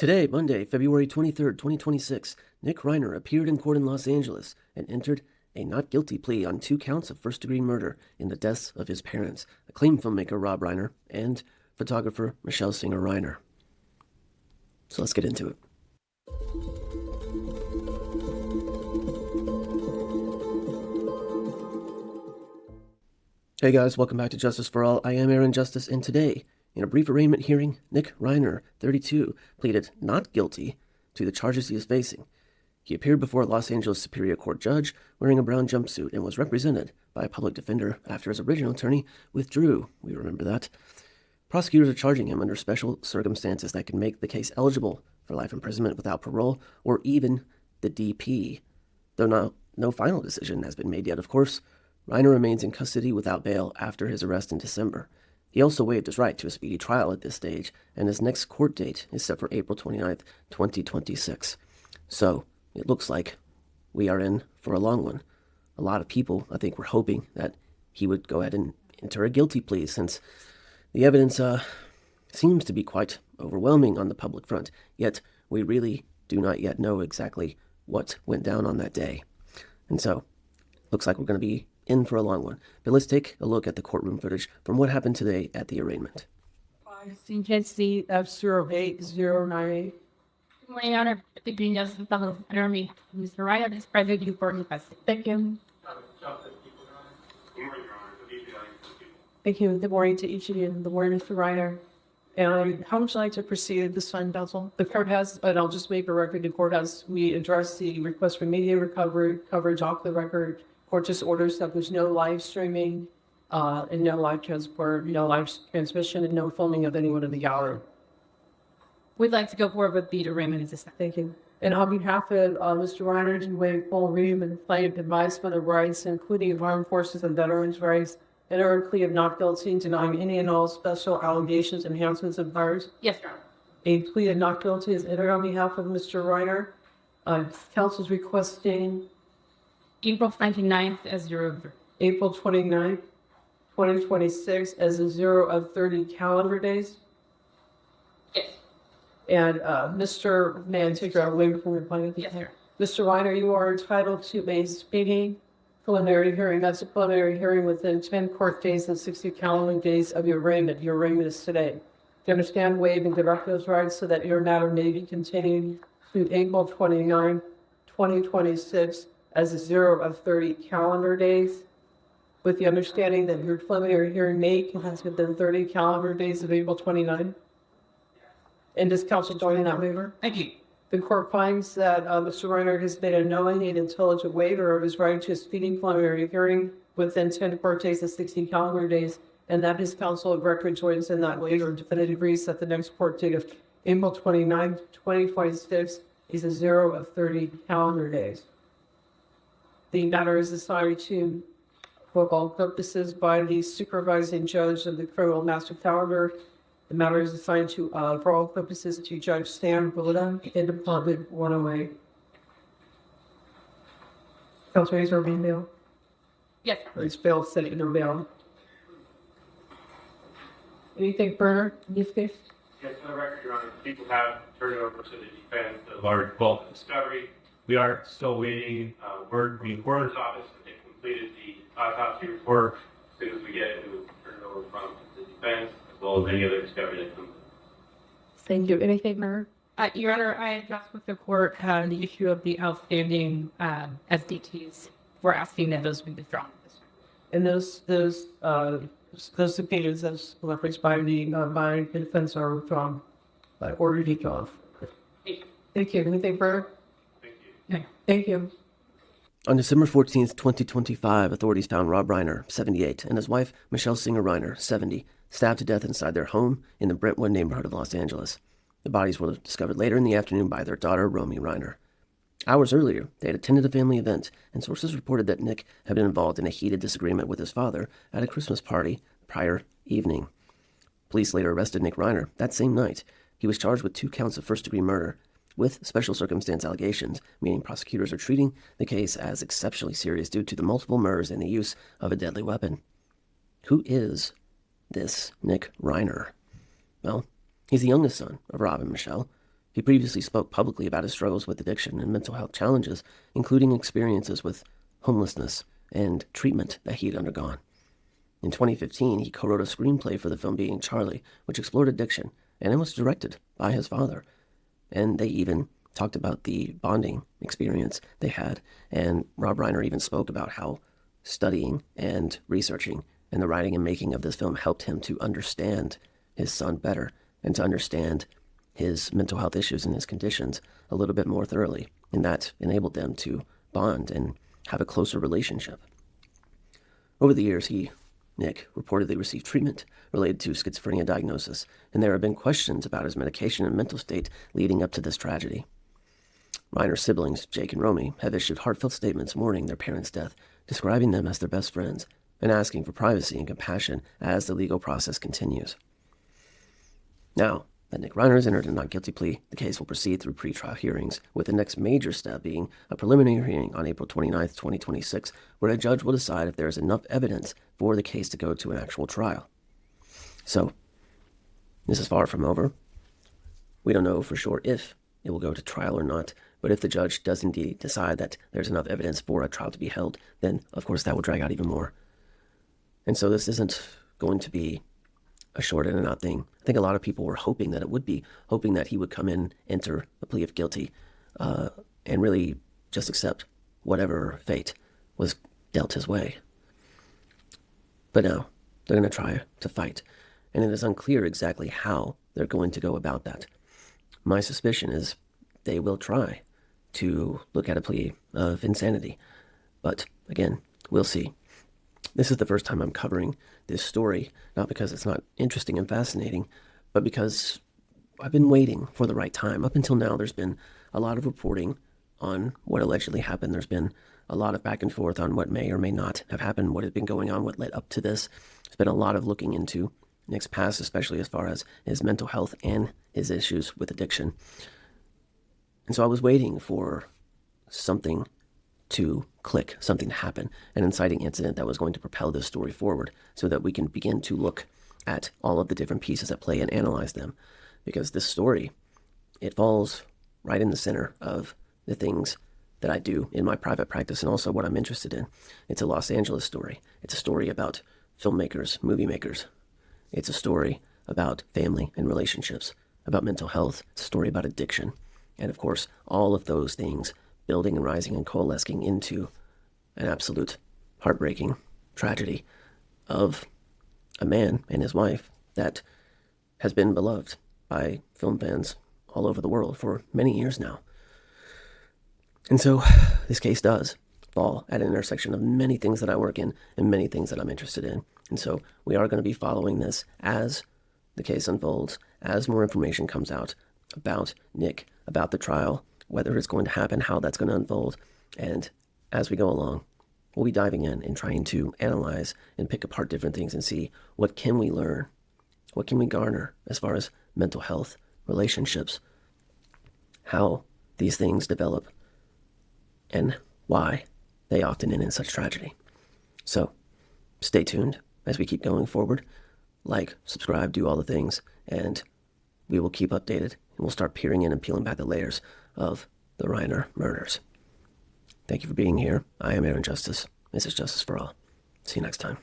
Today, Monday, February 23rd, 2026, Nick Reiner appeared in court in Los Angeles and entered a not guilty plea on 2 counts of first-degree murder in the deaths of his parents, acclaimed filmmaker Rob Reiner and photographer Michelle Singer Reiner. So let's get into it. Hey guys, welcome back to Justice for All. I am Aaron Justice, and today, in a brief arraignment hearing, Nick Reiner, 32, pleaded not guilty to the charges he is facing. He appeared before a Los Angeles Superior Court judge wearing a brown jumpsuit and was represented by a public defender after his original attorney withdrew. We remember that. Prosecutors are charging him under special circumstances that can make the case eligible for life imprisonment without parole or even the DP. Though no final decision has been made yet, of course, Reiner remains in custody without bail after his arrest in December. He also waived his right to a speedy trial at this stage, and his next court date is set for April 29th, 2026. So, it looks like we are in for a long one. A lot of people, I think, were hoping that he would go ahead and enter a guilty plea, since the evidence seems to be quite overwhelming on the public front, yet we really do not yet know exactly what went down on that day. And so, looks like we're going to be in for a long one. But let's take a look at the courtroom footage from what happened today at the arraignment. Contingency F0809. My Honor, the Green Justice Attorney, Mr. Reiner, is present in court in custody. Thank you. Thank you. Good morning to each of you. Good morning, Mr. Reiner. And how would you like to proceed at this time, counsel? The court has, and I'll just make a record, the court has, we address the request for media coverage off the record. Court just orders that there's no live streaming and no live transport, no live transmission, and no filming of anyone in the gallery. We'd like to go forward with the arraignment at this time. Thank you. And on behalf of Mr. Reiner, to waive full ream and plaintiff advisement of rights, including armed forces and veterans' rights, and a plea of not guilty, denying any and all special allegations, enhancements, and powers. Yes, Your Honor. A plea of not guilty is entered on behalf of Mr. Reiner. Counsel's requesting April 29th as your April 29th, 2026 as a 0 of 30 calendar days. Yes. And Mr. Mantigra, waiver from your plaintiff. Yes, sir. Mr. Reiner, you are entitled to a speedy preliminary hearing. That's a preliminary hearing within 10 court days and 60 calendar days of your arraignment. Your arraignment is today. Do you understand, waive, and direct those rights so that your matter may be continued to April 29, 2026 as a 0 of 30 calendar days, with the understanding that your preliminary hearing may commence within 30 calendar days of April 29. And does counsel join in that waiver? Thank you. The court finds that Mr. Reiner has made a knowing and intelligent waiver of his right to a speedy preliminary hearing within 10 court days and 60 calendar days, and that his counsel of record joins in that waiver and definitively agrees that the next court date of April 29, 2026 is a 0 of 30 calendar days. The matter is assigned to, for all purposes, by the supervising judge of the criminal master calendar. The matter is assigned to, for all purposes, to Judge Sam Gada in Department 108. Counsel, is there being bail? Yes. It's bail, Senate, no bail. Anything further in this case? Yes, for the record, Your Honor, people have turned over to the defense the large bulk of discovery. We are still waiting word from the coroner's office that they've completed the autopsy report. As soon as we get it, we will turn it over from the defense, as well as any other discovery that comes. Thank you. Anything further? Your Honor, I addressed with the court the issue of the outstanding SDTs. We're asking that those be withdrawn. And those subpoenas as referenced by the defense are withdrawn by order to off. Thank you. Anything further? Thank you. On December 14th, 2025, authorities found Rob Reiner, 78, and his wife, Michelle Singer Reiner, 70, stabbed to death inside their home in the Brentwood neighborhood of Los Angeles. The bodies were discovered later in the afternoon by their daughter, Romy Reiner. Hours earlier, they had attended a family event, and sources reported that Nick had been involved in a heated disagreement with his father at a Christmas party the prior evening. Police later arrested Nick Reiner that same night. He was charged with 2 counts of first-degree murder, with special circumstance allegations, meaning prosecutors are treating the case as exceptionally serious due to the multiple murders and the use of a deadly weapon. Who is this Nick Reiner? Well, he's the youngest son of Rob and Michelle. He previously spoke publicly about his struggles with addiction and mental health challenges, including experiences with homelessness and treatment that he had undergone. In 2015, he co-wrote a screenplay for the film Being Charlie, which explored addiction, and it was directed by his father. And they even talked about the bonding experience they had, and Rob Reiner even spoke about how studying and researching and the writing and making of this film helped him to understand his son better and to understand his mental health issues and his conditions a little bit more thoroughly, and that enabled them to bond and have a closer relationship. Over the years, Nick, reportedly received treatment related to schizophrenia diagnosis, and there have been questions about his medication and mental state leading up to this tragedy. Reiner's siblings, Jake and Romy, have issued heartfelt statements mourning their parents' death, describing them as their best friends, and asking for privacy and compassion as the legal process continues. Now that Nick Reiner has entered a not guilty plea, the case will proceed through pretrial hearings, with the next major step being a preliminary hearing on April 29, 2026, where a judge will decide if there is enough evidence for the case to go to an actual trial. So, this is far from over. We don't know for sure if it will go to trial or not, but if the judge does indeed decide that there's enough evidence for a trial to be held, then of course that will drag out even more. And so this isn't going to be a short in and out thing. I think a lot of people were hoping that it would be, hoping that he would come in, enter a plea of guilty, and really just accept whatever fate was dealt his way. But now, they're going to try to fight, and it is unclear exactly how they're going to go about that. My suspicion is they will try to look at a plea of insanity, but again, we'll see. This is the first time I'm covering this story, not because it's not interesting and fascinating, but because I've been waiting for the right time. Up until now, there's been a lot of reporting on what allegedly happened. There's been a lot of back and forth on what may or may not have happened, what has been going on, what led up to this. There's been a lot of looking into Nick's past, especially as far as his mental health and his issues with addiction. And so I was waiting for something to click, something to happen, an inciting incident that was going to propel this story forward so that we can begin to look at all of the different pieces at play and analyze them. Because this story, it falls right in the center of the things that I do in my private practice and also what I'm interested in. It's a Los Angeles story. It's a story about filmmakers, movie makers. It's a story about family and relationships, about mental health. It's a story about addiction. And of course, all of those things building and rising and coalescing into an absolute heartbreaking tragedy of a man and his wife that has been beloved by film fans all over the world for many years now. And so this case does fall at an intersection of many things that I work in and many things that I'm interested in. And so we are going to be following this as the case unfolds, as more information comes out about Nick, about the trial, whether it's going to happen, how that's going to unfold. And as we go along, we'll be diving in and trying to analyze and pick apart different things and see what can we learn, what can we garner as far as mental health, relationships, how these things develop, and why they often end in such tragedy. So stay tuned as we keep going forward. Like, subscribe, do all the things, and we will keep updated, and we'll start peering in and peeling back the layers of the Reiner murders. Thank you for being here. I am Aaron Justice. This is Justice for All. See you next time.